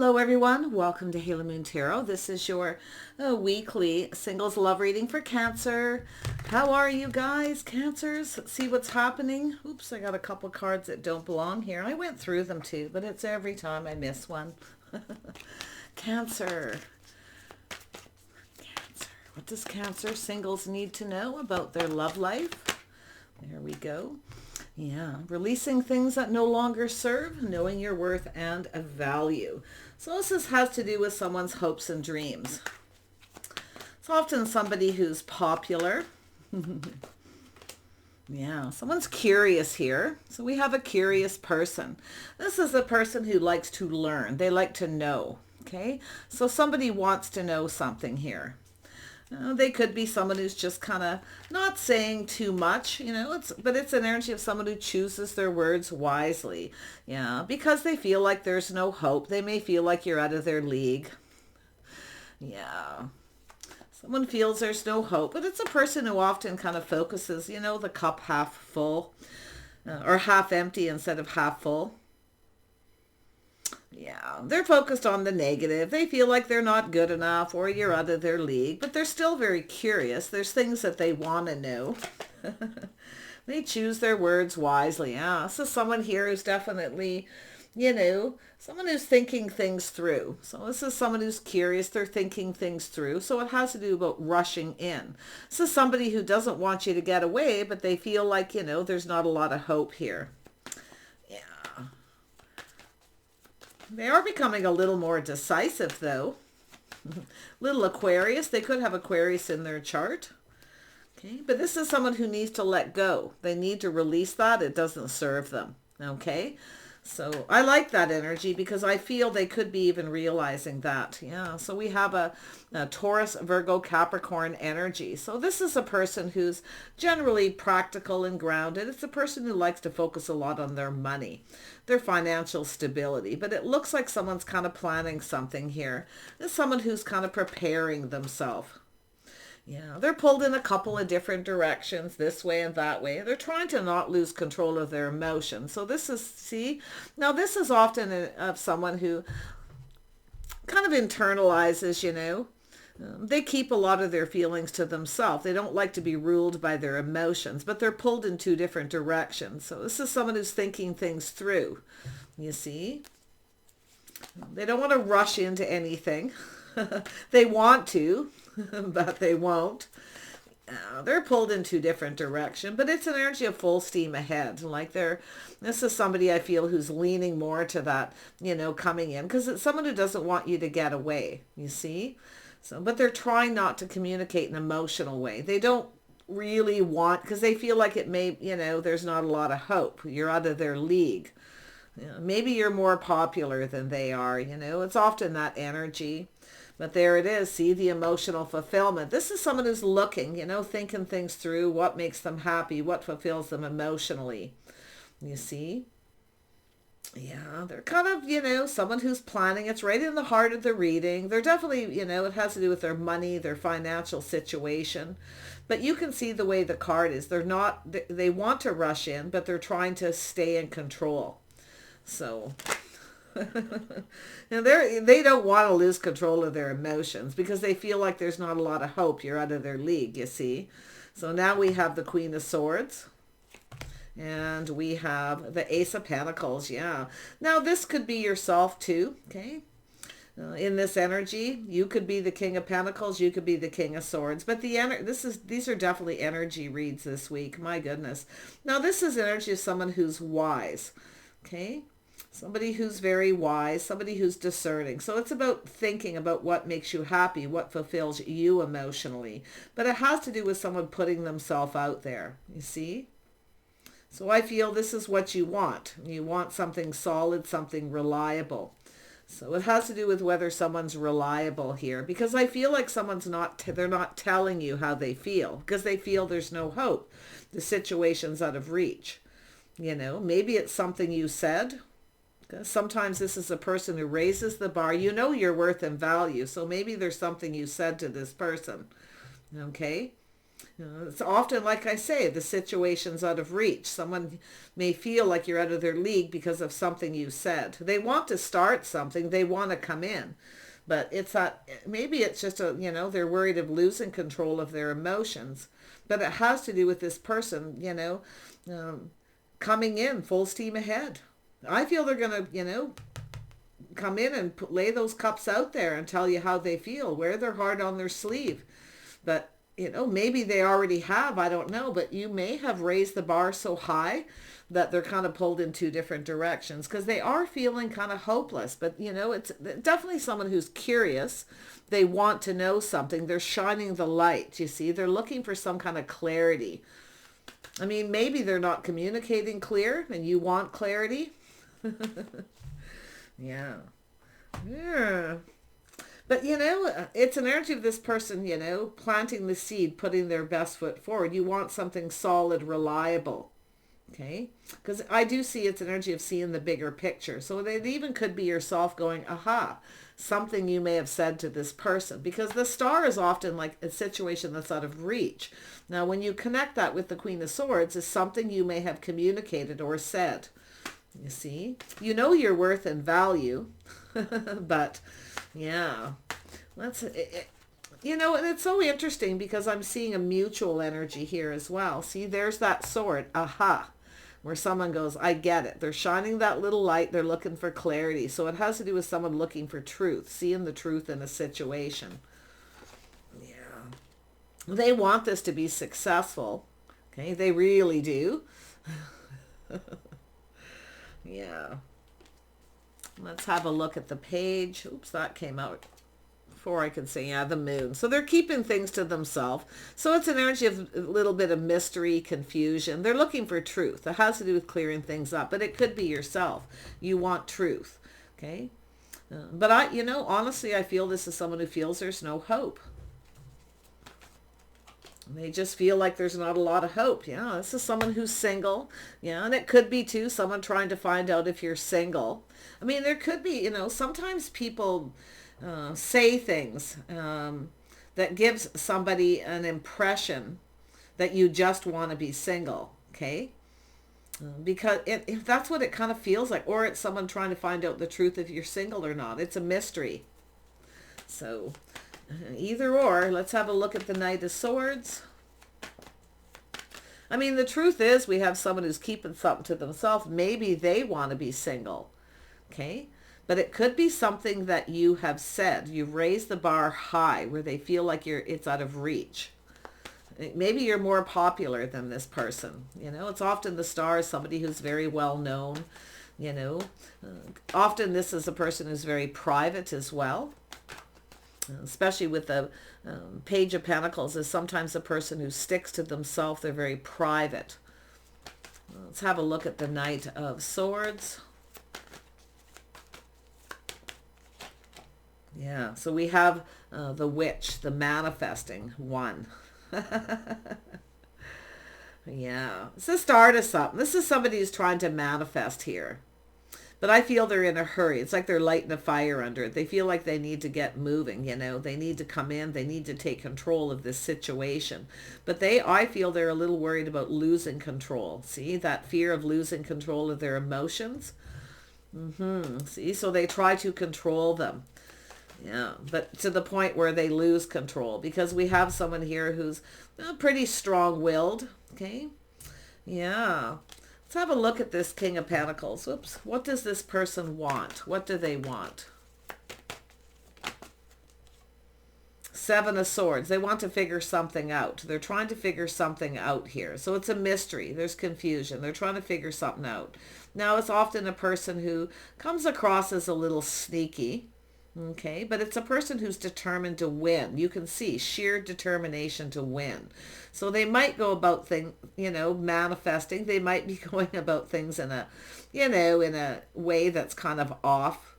Hello everyone, welcome to Halo Moon Tarot. This is your weekly singles love reading for Cancer. How are you guys, Cancers? See what's happening? Oops, I got a couple cards that don't belong here. I went through them too, but it's every time I miss one. Cancer. Cancer. What does Cancer singles need to know about their love life? There we go. Yeah, releasing things that no longer serve, knowing your worth and a value. So this has to do with someone's hopes and dreams. It's often somebody who's popular. Yeah, someone's curious here. So we have a curious person. This is a person who likes to learn. They like to know. Okay, so somebody wants to know something here. They could be someone who's just kind of not saying too much, but it's an energy of someone who chooses their words wisely. Yeah, because they feel like there's no hope. They may feel like you're out of their league. Yeah. Someone feels there's no hope, but it's a person who often kind of focuses, the cup half full or half empty instead of half full. Yeah, they're focused on the negative. They feel like they're not good enough or you're out of their league, but they're still very curious. There's things that they want to know. They choose their words wisely. Yeah, so someone here who's definitely, someone who's thinking things through. So this is someone who's curious. They're thinking things through. So it has to do about rushing in. This is somebody who doesn't want you to get away, but they feel like, there's not a lot of hope here. They are becoming a little more decisive, though. Little Aquarius. They could have Aquarius in their chart. Okay, but this is someone who needs to let go. They need to release that. It doesn't serve them. Okay, so I like that energy because I feel they could be even realizing that. Yeah, so we have a Taurus, Virgo, Capricorn energy. So this is a person who's generally practical and grounded. It's a person who likes to focus a lot on their money, their financial stability. But it looks like someone's kind of planning something here. There's someone who's kind of preparing themselves. Yeah, they're pulled in a couple of different directions, this way and that way. They're trying to not lose control of their emotions. So this is, now this is often of someone who kind of internalizes, they keep a lot of their feelings to themselves. They don't like to be ruled by their emotions, but they're pulled in two different directions. So this is someone who's thinking things through, you see. They don't want to rush into anything. They want to, but they won't. They're pulled in two different directions, but it's an energy of full steam ahead. Like this is somebody I feel who's leaning more to that, coming in, because it's someone who doesn't want you to get away, you see. So, but they're trying not to communicate in an emotional way. They don't really want, because they feel like it may, there's not a lot of hope. You're out of their league. Maybe you're more popular than they are, it's often that energy. But there it is. See the emotional fulfillment. This is someone who's looking, thinking things through, what makes them happy, what fulfills them emotionally. You see? Yeah, they're kind of, someone who's planning. It's right in the heart of the reading. They're definitely, it has to do with their money, their financial situation. But you can see the way the card is. They're not, they want to rush in, but they're trying to stay in control. So... and they don't want to lose control of their emotions because they feel like there's not a lot of hope. You're out of their league, you see. So now we have the Queen of Swords and we have the Ace of Pentacles. Yeah. Now this could be yourself too. Okay. In this energy, you could be the King of Pentacles. You could be the King of Swords. But these are definitely energy reads this week. My goodness. Now this is energy of someone who's wise. Okay. Somebody who's very wise, somebody who's discerning. So it's about thinking about what makes you happy, what fulfills you emotionally. But it has to do with someone putting themselves out there, you see? So I feel this is what you want. You want something solid, something reliable. So it has to do with whether someone's reliable here. Because I feel like they're not telling you how they feel. Because they feel there's no hope. The situation's out of reach. Maybe it's something you said. Sometimes this is a person who raises the bar. You know your worth and value. So maybe there's something you said to this person. Okay. It's often, like I say, the situation's out of reach. Someone may feel like you're out of their league because of something you said. They want to start something. They want to come in. But it's not, maybe it's just they're worried of losing control of their emotions. But it has to do with this person, coming in full steam ahead. I feel they're going to, come in and lay those cups out there and tell you how they feel, wear their heart on their sleeve. But, maybe they already have, I don't know, but you may have raised the bar so high that they're kind of pulled in two different directions because they are feeling kind of hopeless. But, it's definitely someone who's curious. They want to know something. They're shining the light, you see. They're looking for some kind of clarity. I mean, maybe they're not communicating clear and you want clarity. Yeah. Yeah. But, it's an energy of this person, planting the seed, putting their best foot forward. You want something solid, reliable. Okay? Because I do see it's an energy of seeing the bigger picture. So it even could be yourself going, aha, something you may have said to this person. Because the star is often like a situation that's out of reach. Now, when you connect that with the Queen of Swords, is something you may have communicated or said. You see? You know your worth and value. But, yeah. And it's so interesting because I'm seeing a mutual energy here as well. See, there's that sword. Aha. Where someone goes, I get it. They're shining that little light. They're looking for clarity. So it has to do with someone looking for truth, seeing the truth in a situation. Yeah. They want this to be successful. Okay, they really do. Yeah. Let's have a look at the page. Oops, that came out before I could say, yeah, the moon. So they're keeping things to themselves. So it's an energy of a little bit of mystery, confusion. They're looking for truth. It has to do with clearing things up, but it could be yourself. You want truth. Okay. But honestly, I feel this is someone who feels there's no hope. They just feel like there's not a lot of hope. Yeah, this is someone who's single. Yeah, and it could be too someone trying to find out if you're single. I mean, there could be, sometimes people say things that gives somebody an impression that you just want to be single. Okay. Because if that's what it kind of feels like, or it's someone trying to find out the truth if you're single or not. It's a mystery. So either or. Let's have a look at the Knight of Swords. I mean, the truth is we have someone who's keeping something to themselves. Maybe they want to be single. Okay. But it could be something that you have said. You've raised the bar high where they feel like it's out of reach. Maybe you're more popular than this person. It's often the star is somebody who's very well known. Often this is a person who's very private as well. Especially with the Page of Pentacles is sometimes a person who sticks to themselves. They're very private. Let's have a look at the Knight of Swords. Yeah, so we have the Witch, the manifesting one. Yeah, it's the start of something. This is somebody who's trying to manifest here. But I feel they're in a hurry. It's like they're lighting a fire under it. They feel like they need to get moving, They need to come in. They need to take control of this situation. But I feel they're a little worried about losing control. See, that fear of losing control of their emotions? See, so they try to control them. Yeah, but to the point where they lose control because we have someone here who's pretty strong-willed. Okay. Yeah. Let's have a look at this King of Pentacles. Oops. What does this person want? What do they want? Seven of Swords. They want to figure something out. They're trying to figure something out here. So it's a mystery. There's confusion. They're trying to figure something out. Now, it's often a person who comes across as a little sneaky. Okay, but it's a person who's determined to win. You can see sheer determination to win. So they might go about things, manifesting. They might be going about things in a, in a way that's kind of off.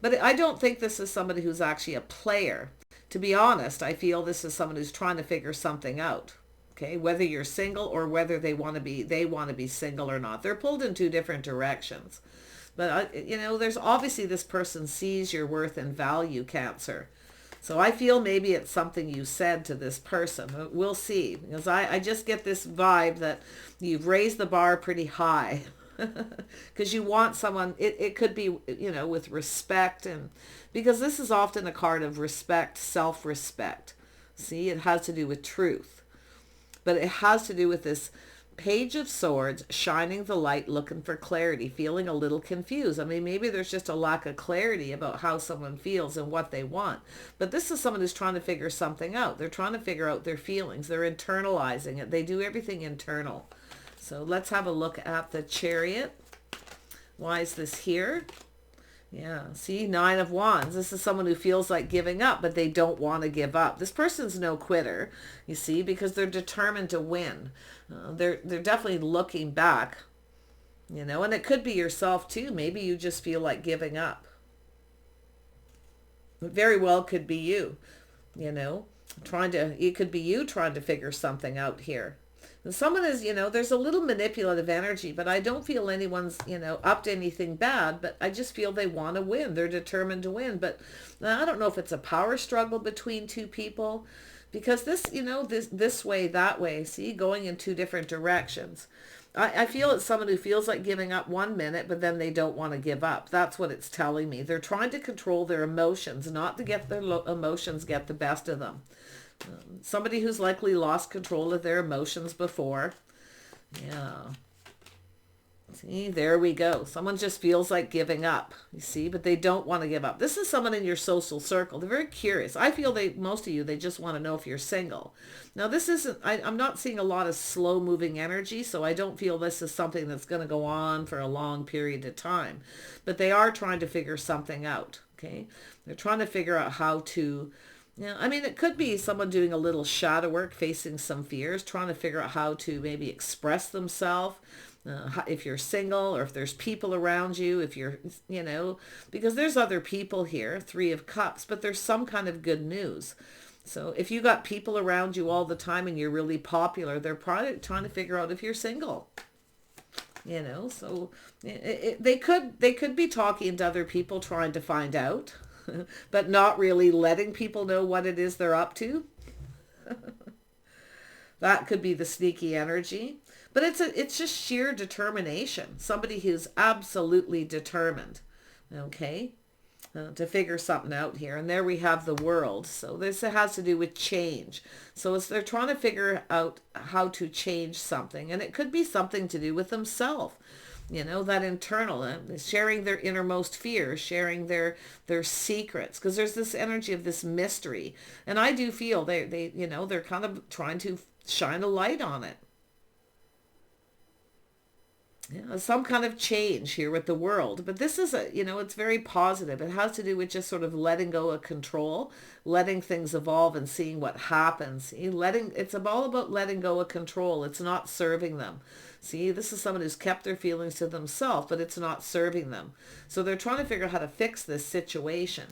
But I don't think this is somebody who's actually a player. To be honest, I feel this is someone who's trying to figure something out. Okay, whether you're single or whether they want to be single or not. They're pulled in two different directions. But, there's obviously this person sees your worth and value, Cancer. So I feel maybe it's something you said to this person. We'll see. Because I just get this vibe that you've raised the bar pretty high. Because you want someone, it could be, you know, with respect. And because this is often a card of respect, self-respect. See, it has to do with truth. But it has to do with this Page of Swords, shining the light, looking for clarity, feeling a little confused. I mean, maybe there's just a lack of clarity about how someone feels and what they want. But this is someone who's trying to figure something out. They're trying to figure out their feelings. They're internalizing it. They do everything internal. So let's have a look at the Chariot. Why is this here? Yeah, see, 9 of Wands. This is someone who feels like giving up, but they don't want to give up. This person's no quitter, you see, because they're determined to win. They're definitely looking back, you know, and it could be yourself too. Maybe you just feel like giving up. It very well could be you, you know, it could be you trying to figure something out here. And someone is, you know, there's a little manipulative energy, but I don't feel anyone's, you know, up to anything bad, but I just feel they want to win. They're determined to win. But I don't know if it's a power struggle between two people, because this, you know, this way, that way, see, going in two different directions. I feel it's someone who feels like giving up 1 minute, but then they don't want to give up. That's what it's telling me. They're trying to control their emotions, not to get their emotions get the best of them. Somebody who's likely lost control of their emotions before. Yeah. See, there we go. Someone just feels like giving up, you see, but they don't want to give up. This is someone in your social circle. They're very curious. I feel most of you, they just want to know if you're single. Now, this isn't, I'm not seeing a lot of slow moving energy, so I don't feel this is something that's going to go on for a long period of time. But they are trying to figure something out, okay? They're trying to figure out how to, yeah, I mean, it could be someone doing a little shadow work, facing some fears, trying to figure out how to maybe express themselves. If you're single, or if there's people around you, if you're, you know, because there's other people here, 3 of Cups, but there's some kind of good news. So if you got people around you all the time and you're really popular, they're probably trying to figure out if you're single. You know, so they could be talking to other people, trying to find out, but not really letting people know what it is they're up to. That could be the sneaky energy. But it's just sheer determination. Somebody who's absolutely determined, okay, to figure something out here. And there we have the World. So this has to do with change. So they're trying to figure out how to change something. And it could be something to do with themselves. You know, that internal, sharing their innermost fears, sharing their secrets. Because there's this energy of this mystery. And I do feel they you know, they're kind of trying to shine a light on it. Yeah, some kind of change here with the World. But this is you know, it's very positive. It has to do with just sort of letting go of control, letting things evolve and seeing what happens. It's all about letting go of control. It's not serving them. See, this is someone who's kept their feelings to themselves, but it's not serving them. So they're trying to figure out how to fix this situation.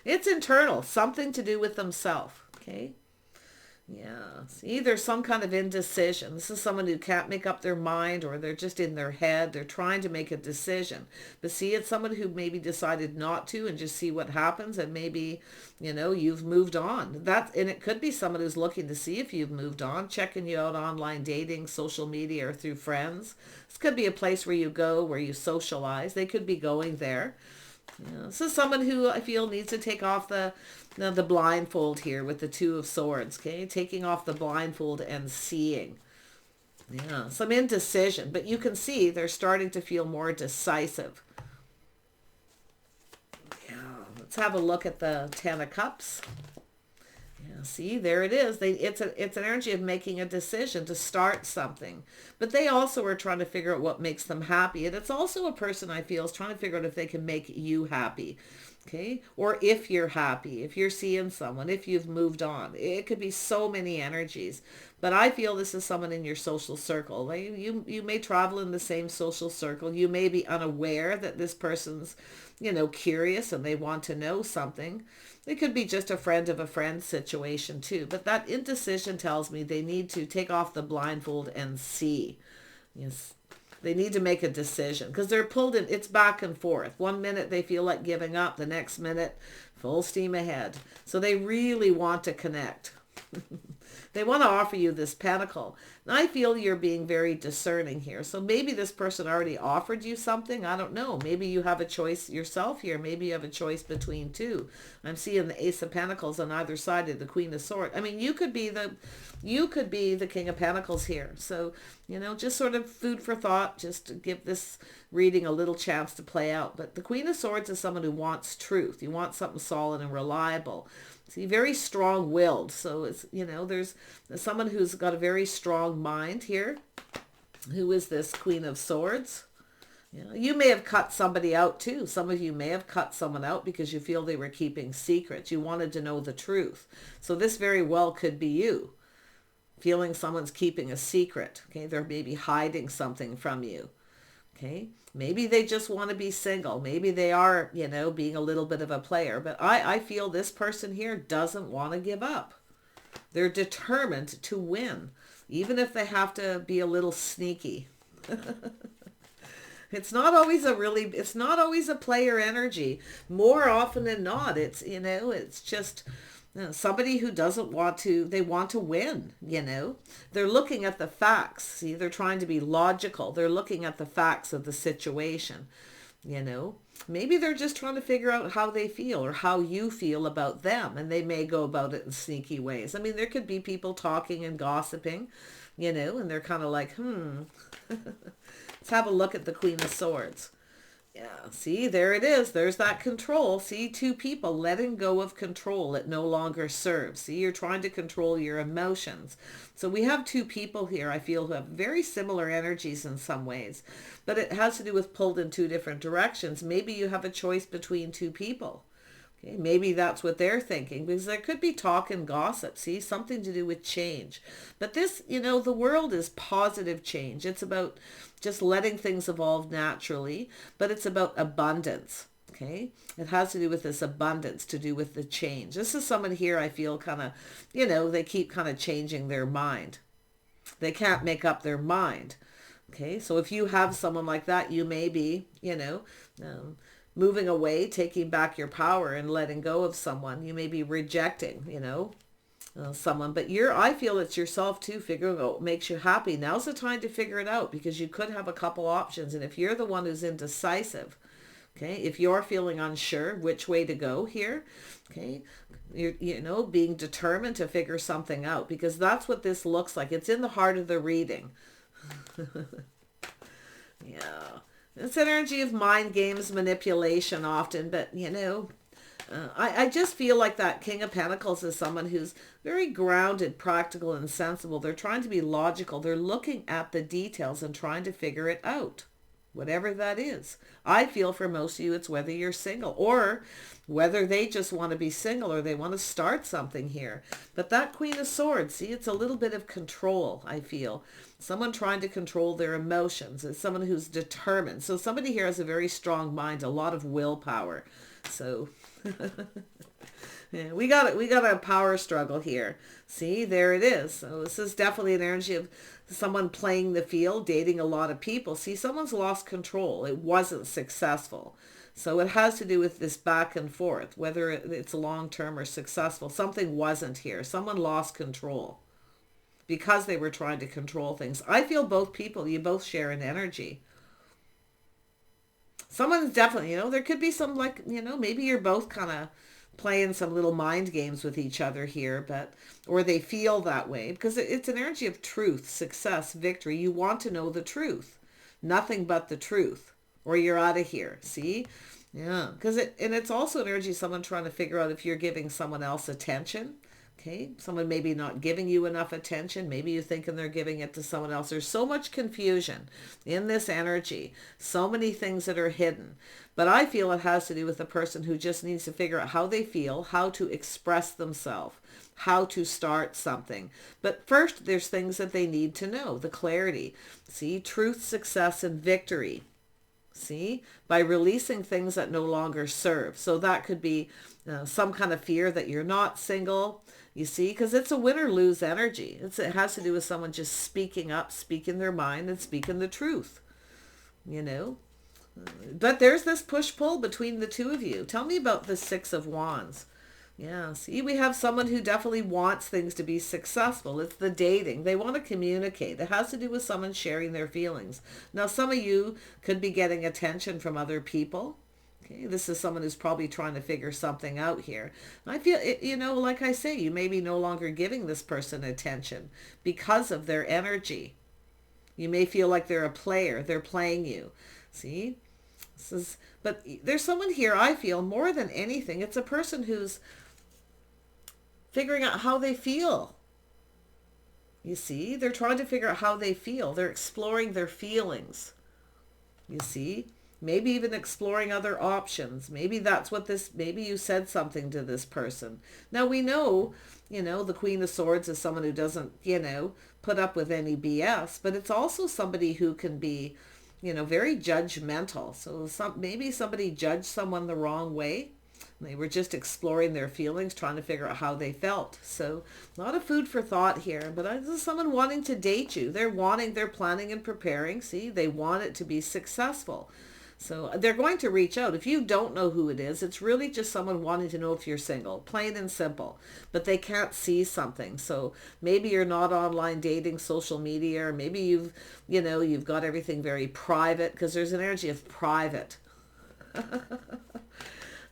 It's internal, something to do with themselves, okay? Yeah, see, there's some kind of indecision. This is someone who can't make up their mind, or they're just in their head. They're trying to make a decision. But see, it's someone who maybe decided not to and just see what happens, and maybe, you know, you've moved on. And it could be someone who's looking to see if you've moved on, checking you out online dating, social media, or through friends. This could be a place where you go, where you socialize. They could be going there. Yeah, this is someone who I feel needs to take off the blindfold here with the 2 of Swords, okay? Taking off the blindfold and seeing. Yeah, some indecision, but you can see they're starting to feel more decisive. Yeah, let's have a look at the 10 of Cups. Yeah, see, there it is. It's an energy of making a decision to start something. But they also are trying to figure out what makes them happy. And it's also a person I feel is trying to figure out if they can make you happy. Okay? Or if you're happy, if you're seeing someone, if you've moved on. It could be so many energies. But I feel this is someone in your social circle. You may travel in the same social circle. You may be unaware that this person's, you know, curious and they want to know something. It could be just a friend of a friend situation too. But that indecision tells me they need to take off the blindfold and see. Yes. They need to make a decision because they're pulled in. It's back and forth. One minute they feel like giving up. The next minute, full steam ahead. So they really want to connect. They want to offer you this pentacle. And I feel you're being very discerning here. So maybe this person already offered you something. I don't know. Maybe you have a choice yourself here. Maybe you have a choice between two. I'm seeing the Ace of Pentacles on either side of the Queen of Swords. I mean, you could be the King of Pentacles here. So, you know, just sort of food for thought, just to give this reading a little chance to play out. But the Queen of Swords is someone who wants truth. You want something solid and reliable. See, very strong-willed. So it's, you know, there's someone who's got a very strong mind here. Who is this Queen of Swords? You know, you may have cut somebody out too. Some of you may have cut someone out because you feel they were keeping secrets. You wanted to know the truth. So this very well could be you. Feeling someone's keeping a secret. Okay, they're maybe hiding something from you. Okay, maybe they just want to be single. Maybe they are, you know, being a little bit of a player. But I feel this person here doesn't want to give up. They're determined to win, even if they have to be a little sneaky. It's not always a player energy. More often than not, it's, you know, it's just somebody who doesn't want to, they want to win, you know. They're looking at the facts. See, they're trying to be logical. They're looking at the facts of the situation, you know. Maybe they're just trying to figure out how they feel or how you feel about them, and they may go about it in sneaky ways. I mean, there could be people talking and gossiping, you know, and they're kind of like, Let's have a look at the Queen of Swords. Yeah, see, there it is. There's that control. See, two people letting go of control. It no longer serves. See, you're trying to control your emotions. So we have two people here, I feel, who have very similar energies in some ways. But it has to do with pulled in two different directions. Maybe you have a choice between two people. Okay, maybe that's what they're thinking, because there could be talk and gossip, see, something to do with change. But this, you know, the world is positive change. It's about just letting things evolve naturally, but it's about abundance, okay? It has to do with this abundance, to do with the change. This is someone here I feel kind of, you know, they keep kind of changing their mind. They can't make up their mind, okay? So if you have someone like that, you may be, you know, moving away, taking back your power and letting go of someone. You may be rejecting, you know, someone, but I feel it's yourself too, figuring out what makes you happy. Now's the time to figure it out, because you could have a couple options. And if you're the one who's indecisive, okay, if you're feeling unsure which way to go here, okay, you know, being determined to figure something out, because that's what this looks like. It's in the heart of the reading. Yeah. It's energy of mind games, manipulation often, but, you know, I just feel like that King of Pentacles is someone who's very grounded, practical, and sensible. They're trying to be logical. They're looking at the details and trying to figure it out, whatever that is. I feel for most of you, it's whether you're single or whether they just want to be single or they want to start something here. But that Queen of Swords, see, it's a little bit of control, I feel. Someone trying to control their emotions. It's someone who's determined. So somebody here has a very strong mind, a lot of willpower. So yeah, we got a power struggle here. See, there it is. So this is definitely an energy of someone playing the field, dating a lot of people. See, someone's lost control. It wasn't successful. So it has to do with this back and forth, whether it's long-term or successful. Something wasn't here. Someone lost control because they were trying to control things. I feel both people, you both share an energy. Someone's definitely, you know, there could be some, like, you know, maybe you're both kind of playing some little mind games with each other here, but, or they feel that way, because it's an energy of truth, success, victory. You want to know the truth, nothing but the truth, or you're out of here. See? Yeah. Because it's also an energy of someone trying to figure out if you're giving someone else attention. Okay, someone maybe not giving you enough attention. Maybe you're thinking they're giving it to someone else. There's so much confusion in this energy. So many things that are hidden. But I feel it has to do with the person who just needs to figure out how they feel, how to express themselves, how to start something. But first, there's things that they need to know, the clarity. See, truth, success, and victory. See, by releasing things that no longer serve. So that could be some kind of fear that you're not single. You see, because it's a win or lose energy. It has to do with someone just speaking up, speaking their mind, and speaking the truth. you know. But there's this push-pull between the two of you. Tell me about the Six of Wands. Yeah, see, we have someone who definitely wants things to be successful. It's the dating. They want to communicate. It has to do with someone sharing their feelings. Now, some of you could be getting attention from other people. Okay, this is someone who's probably trying to figure something out here. I feel, like I say, you may be no longer giving this person attention because of their energy. You may feel like they're a player. They're playing you. See? But there's someone here, I feel, more than anything, it's a person who's figuring out how they feel. You see? They're trying to figure out how they feel. They're exploring their feelings. You see? Maybe even exploring other options. Maybe that's what maybe you said something to this person. Now we know, the Queen of Swords is someone who doesn't, put up with any BS, but it's also somebody who can be, very judgmental. So maybe somebody judged someone the wrong way. They were just exploring their feelings, trying to figure out how they felt. So a lot of food for thought here, but this is someone wanting to date you. They're planning and preparing. See, they want it to be successful. So they're going to reach out. If you don't know who it is, it's really just someone wanting to know if you're single, plain and simple, but they can't see something. So maybe you're not online dating, social media, or maybe you've got everything very private, because there's an energy of private.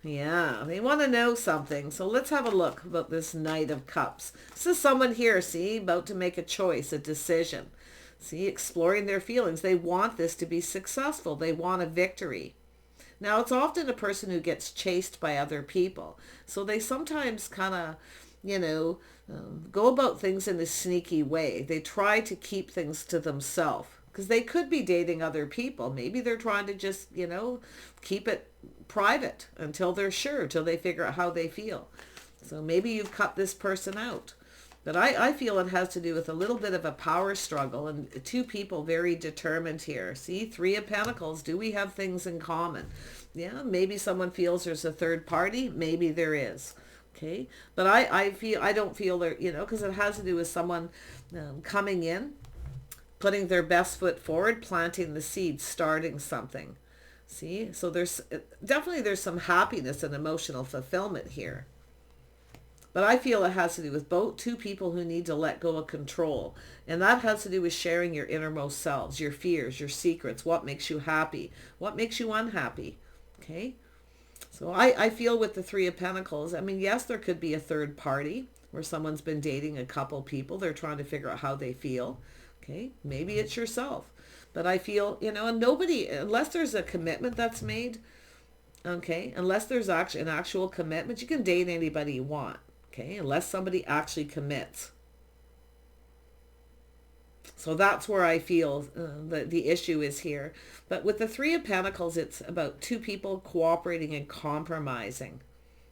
Yeah, they want to know something. So let's have a look about this Knight of Cups. This is someone here, see, about to make a choice, a decision. See, exploring their feelings. They want this to be successful. They want a victory. Now, it's often a person who gets chased by other people. So they sometimes kind of, go about things in a sneaky way. They try to keep things to themselves because they could be dating other people. Maybe they're trying to just, keep it private until they're sure, till they figure out how they feel. So maybe you've cut this person out. But I feel it has to do with a little bit of a power struggle and two people very determined here. See, Three of Pentacles. Do we have things in common? Yeah, maybe someone feels there's a third party. Maybe there is. Okay, but I don't feel there, because it has to do with someone coming in, putting their best foot forward, planting the seed, starting something. See, so there's some happiness and emotional fulfillment here. But I feel it has to do with both two people who need to let go of control. And that has to do with sharing your innermost selves, your fears, your secrets, what makes you happy, what makes you unhappy. Okay? So I feel with the Three of Pentacles, yes, there could be a third party where someone's been dating a couple people. They're trying to figure out how they feel. Okay? Maybe it's yourself. But I feel, and nobody, unless there's a commitment that's made, okay, unless there's actually an actual commitment, you can date anybody you want. Okay, unless somebody actually commits. So that's where I feel the issue is here. But with the Three of Pentacles, it's about two people cooperating and compromising.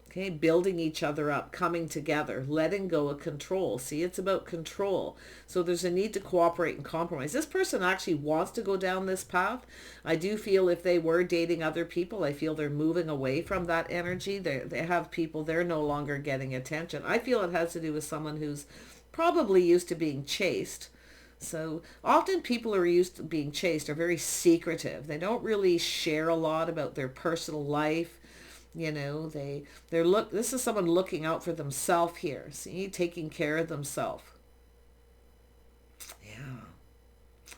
Okay, building each other up, coming together, letting go of control. See, it's about control. So there's a need to cooperate and compromise. This person actually wants to go down this path. I do feel if they were dating other people, I feel they're moving away from that energy. They have people, they're no longer getting attention. I feel it has to do with someone who's probably used to being chased. So often people who are used to being chased are very secretive. They don't really share a lot about their personal life. This is someone looking out for themselves here. See, taking care of themselves. Yeah.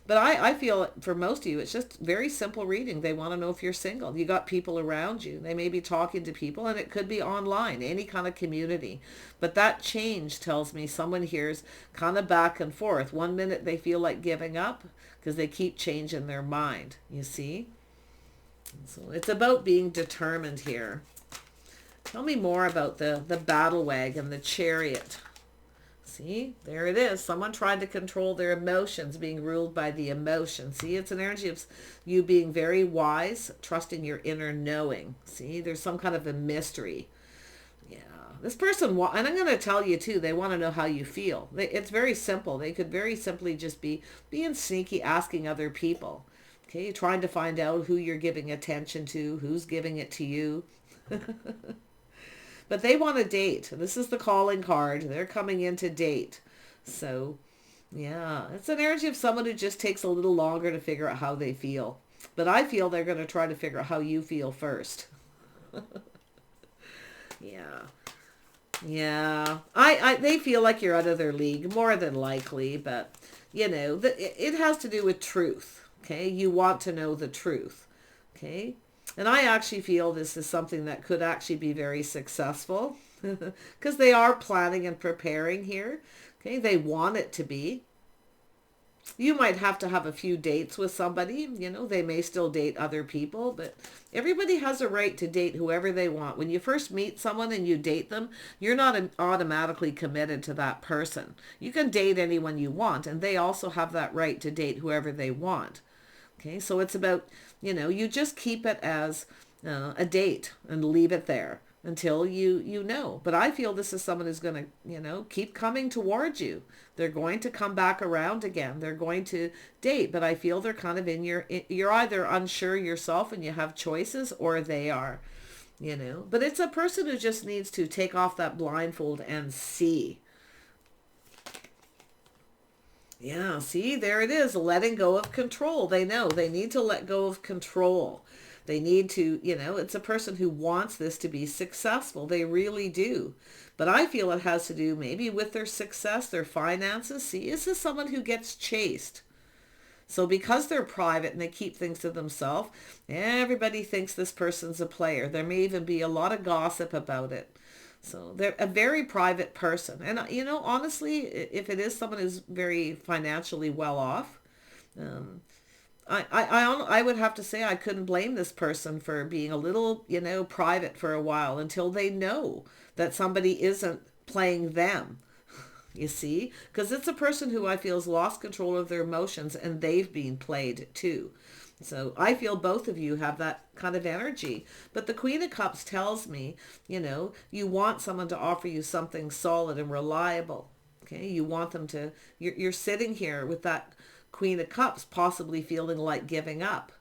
But I feel for most of you, it's just very simple reading. They want to know if you're single. You got people around you. They may be talking to people, and it could be online, any kind of community. But that change tells me someone here's kind of back and forth. One minute they feel like giving up because they keep changing their mind. You see? So it's about being determined here. Tell me more about the battle wagon, the Chariot. See, there it is. Someone tried to control their emotions, being ruled by the emotions. See, it's an energy of you being very wise, trusting your inner knowing. See, there's some kind of a mystery. Yeah, this person, and I'm going to tell you too, they want to know how you feel. It's very simple. They could very simply just be being sneaky, asking other people. Okay, trying to find out who you're giving attention to, who's giving it to you. But they want to date. This is the calling card. They're coming in to date. So, yeah, it's an energy of someone who just takes a little longer to figure out how they feel. But I feel they're going to try to figure out how you feel first. Yeah. Yeah. They feel like you're out of their league, more than likely, but, you know, it has to do with truth, okay? You want to know the truth, okay? And I actually feel this is something that could actually be very successful because they are planning and preparing here, okay? They want it to be. You might have to have a few dates with somebody, you know, they may still date other people, but everybody has a right to date whoever they want. When you first meet someone and you date them, you're not automatically committed to that person. You can date anyone you want, and they also have that right to date whoever they want. Okay, so it's about, you know, you just keep it as a date and leave it there until you know. But I feel this is someone who's going to, you know, keep coming towards you. They're going to come back around again. They're going to date, but I feel they're kind of you're either unsure yourself and you have choices, or they are, you know. But it's a person who just needs to take off that blindfold and see. Yeah, see, there it is, letting go of control. They know they need to let go of control. They need to, you know, it's a person who wants this to be successful. They really do. But I feel it has to do maybe with their success, their finances. See, this is someone who gets chased. So because they're private and they keep things to themselves, everybody thinks this person's a player. There may even be a lot of gossip about it. So they're a very private person. And, you know, honestly, if it is someone who's very financially well off, I would have to say I couldn't blame this person for being a little, you know, private for a while until they know that somebody isn't playing them. You see? Because it's a person who I feel has lost control of their emotions, and they've been played too. So I feel both of you have that kind of energy. But the Queen of Cups tells me, you know, you want someone to offer you something solid and reliable. Okay? You want them to, you're sitting here with that Queen of Cups possibly feeling like giving up.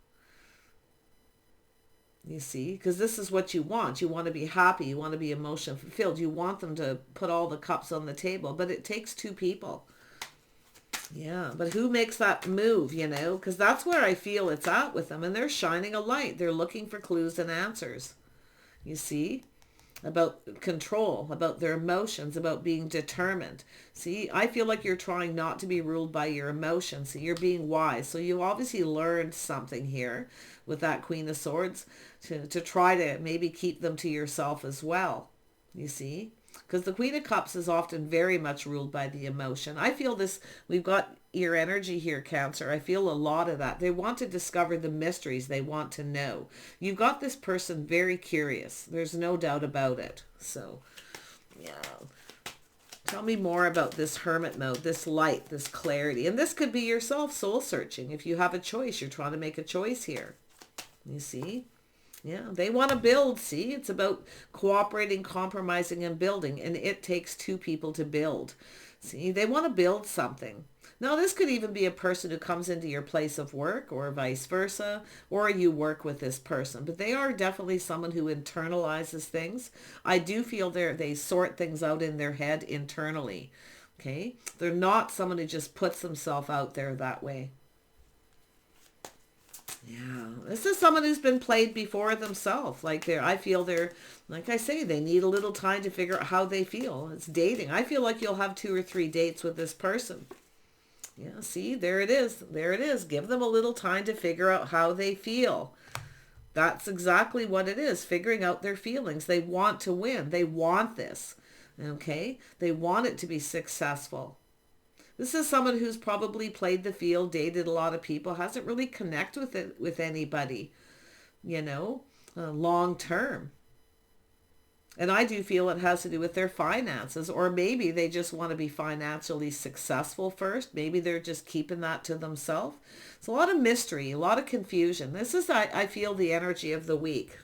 You see, because this is what you want. You want to be happy. You want to be emotion fulfilled. You want them to put all the cups on the table, but it takes two people. Yeah, but who makes that move, you know? Because that's where I feel it's at with them, and they're shining a light. They're looking for clues and answers. You see? About control, about their emotions, about being determined. See, I feel like you're trying not to be ruled by your emotions. See, you're being wise. So you've obviously learned something here with that Queen of Swords to try to maybe keep them to yourself as well. You see? Because the Queen of Cups is often very much ruled by the emotion. I feel this, we've got your energy here, Cancer. I feel a lot of that. They want to discover the mysteries. They want to know. You've got this person very curious. There's no doubt about it. So, yeah. Tell me more about this hermit mode, this light, this clarity. And this could be yourself soul searching. If you have a choice, you're trying to make a choice here. You see? Yeah, they want to build. See, it's about cooperating, compromising, and building. And it takes two people to build. See, they want to build something. Now, this could even be a person who comes into your place of work or vice versa, or you work with this person. But they are definitely someone who internalizes things. I do feel they sort things out in their head internally. Okay? They're not someone who just puts themselves out there that way. Yeah, this is someone who's been played before themselves. I feel they're, like I say, they need a little time to figure out how they feel. It's dating. I feel like you'll have 2 or 3 dates with this person. Yeah, see, there it is. There it is. Give them a little time to figure out how they feel. That's exactly what it is, figuring out their feelings. They want to win. They want this. Okay? They want it to be successful. This is someone who's probably played the field, dated a lot of people, hasn't really connected with anybody, you know, long term. And I do feel it has to do with their finances, or maybe they just want to be financially successful first. Maybe they're just keeping that to themselves. It's a lot of mystery, a lot of confusion. This is, I feel, the energy of the week.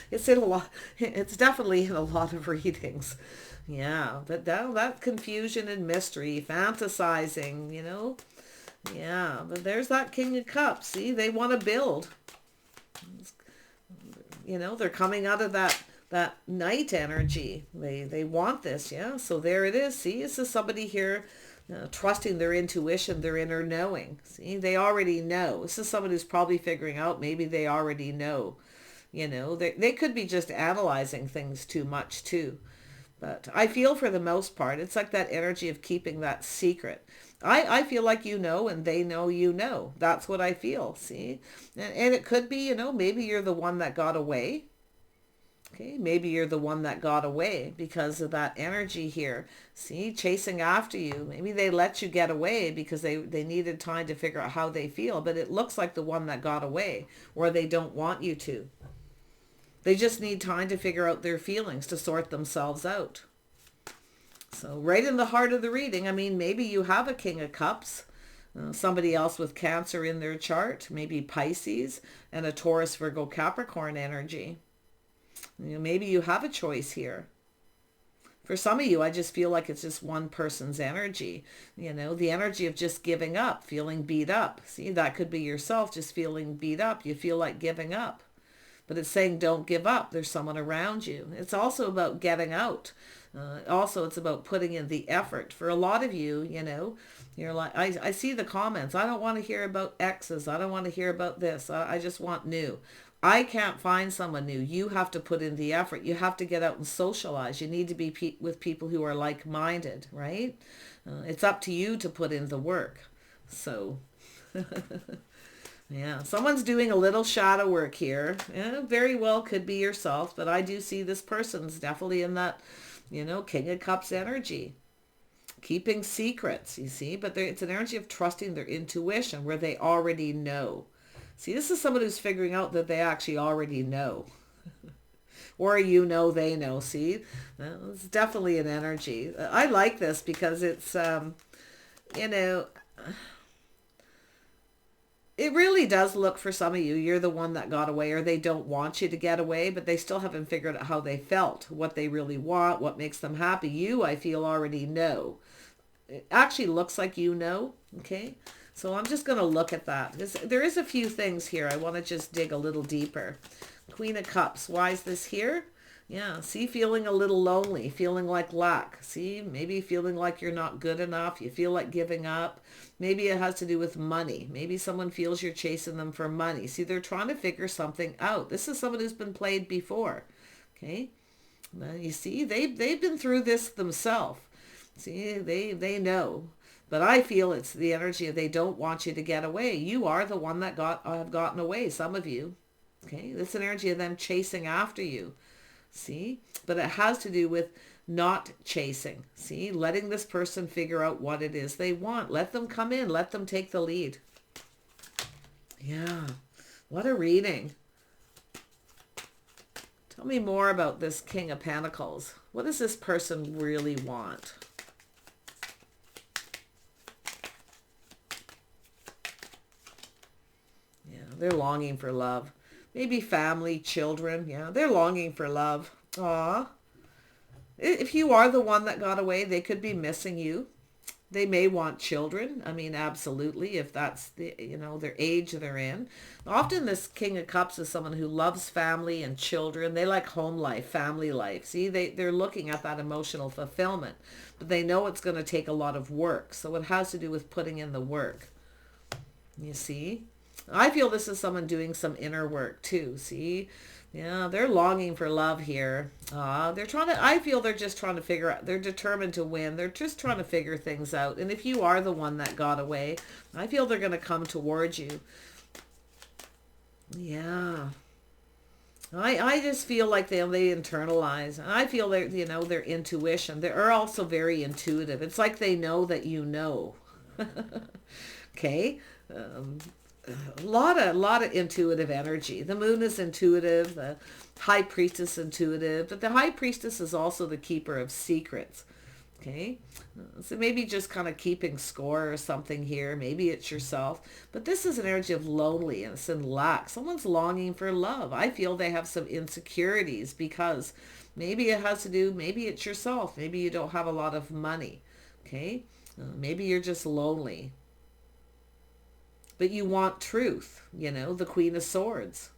It's in a lot. It's definitely in a lot of readings. Yeah, but that confusion and mystery, fantasizing, you know. Yeah, but there's that King of Cups. See, they want to build. You know, they're coming out of that night energy. They want this, yeah. So there it is. See, this is somebody here trusting their intuition, their inner knowing. See, they already know. This is someone who's probably figuring out, maybe they already know. They could be just analyzing things too much too. But I feel for the most part, it's like that energy of keeping that secret. I feel like you know and they know you know. That's what I feel, see? And it could be, maybe you're the one that got away. Okay, maybe you're the one that got away because of that energy here. See, chasing after you. Maybe they let you get away because they needed time to figure out how they feel. But it looks like the one that got away, or they don't want you to. They just need time to figure out their feelings, to sort themselves out. So right in the heart of the reading, I mean, maybe you have a King of Cups, somebody else with Cancer in their chart, maybe Pisces, and a Taurus, Virgo, Capricorn energy. Maybe you have a choice here. For some of you, I just feel like it's just one person's energy. The energy of just giving up, feeling beat up. See, that could be yourself just feeling beat up. You feel like giving up. But it's saying don't give up. There's someone around you. It's also about getting out. Also, it's about putting in the effort. For a lot of you, you're like, I see the comments. I don't want to hear about exes. I don't want to hear about this. I just want new. I can't find someone new. You have to put in the effort. You have to get out and socialize. You need to be with people who are like-minded, right? It's up to you to put in the work. So, yeah, someone's doing a little shadow work here. Very well could be yourself, but I do see this person's definitely in that, King of Cups energy. Keeping secrets, you see, but it's an energy of trusting their intuition where they already know. See, this is someone who's figuring out that they actually already know. Or they know, see? It's definitely an energy. I like this because it's, it really does look for some of you. You're the one that got away, or they don't want you to get away, but they still haven't figured out how they felt, what they really want, what makes them happy. You, I feel, already know. It actually looks like okay? So I'm just going to look at that. There is a few things here. I want to just dig a little deeper. Queen of Cups. Why is this here? Yeah, see, feeling a little lonely, feeling like lack. See, maybe feeling like you're not good enough. You feel like giving up. Maybe it has to do with money. Maybe someone feels you're chasing them for money. See, they're trying to figure something out. This is someone who's been played before. Okay? Well, you see, they've been through this themselves. See, they know. But I feel it's the energy of they don't want you to get away. You are the one that have gotten away, some of you. Okay, it's an energy of them chasing after you. See, but it has to do with not chasing. See, letting this person figure out what it is they want. Let them come in. Let them take the lead. Yeah, what a reading. Tell me more about this King of Pentacles. What does this person really want? They're longing for love. Maybe family, children. Yeah, they're longing for love. Aw. If you are the one that got away, they could be missing you. They may want children. I mean, absolutely, if that's their age they're in. Often this King of Cups is someone who loves family and children. They like home life, family life. See, they're looking at that emotional fulfillment. But they know it's going to take a lot of work. So it has to do with putting in the work. You see? I feel this is someone doing some inner work too. See, yeah, they're longing for love here. I feel they're just trying to figure out, they're determined to win. They're just trying to figure things out. And if you are the one that got away, I feel they're going to come towards you. Yeah. I just feel like they internalize. And I feel their intuition. They're also very intuitive. It's like they know that you know. Okay. A lot of intuitive energy. The moon is intuitive. The high priestess intuitive. But the high priestess is also the keeper of secrets. Okay. So maybe just kind of keeping score or something here. Maybe it's yourself. But this is an energy of loneliness and lack. Someone's longing for love. I feel they have some insecurities because maybe it has to do, maybe it's yourself. Maybe you don't have a lot of money. Okay. Maybe you're just lonely. But you want truth, the Queen of Swords.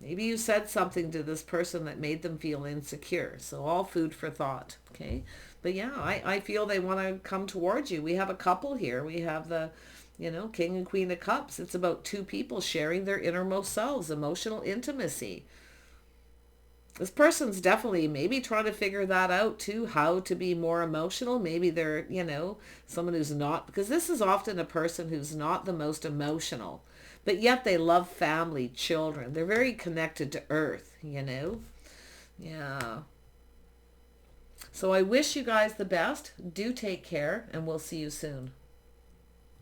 Maybe you said something to this person that made them feel insecure. So all food for thought. Okay. But yeah, I feel they want to come towards you. We have a couple here. We have the, King and Queen of Cups. It's about two people sharing their innermost selves, emotional intimacy. This person's definitely maybe trying to figure that out too, how to be more emotional. Maybe they're, someone who's not, because this is often a person who's not the most emotional, but yet they love family, children. They're very connected to earth, Yeah. So I wish you guys the best. Do take care, and we'll see you soon.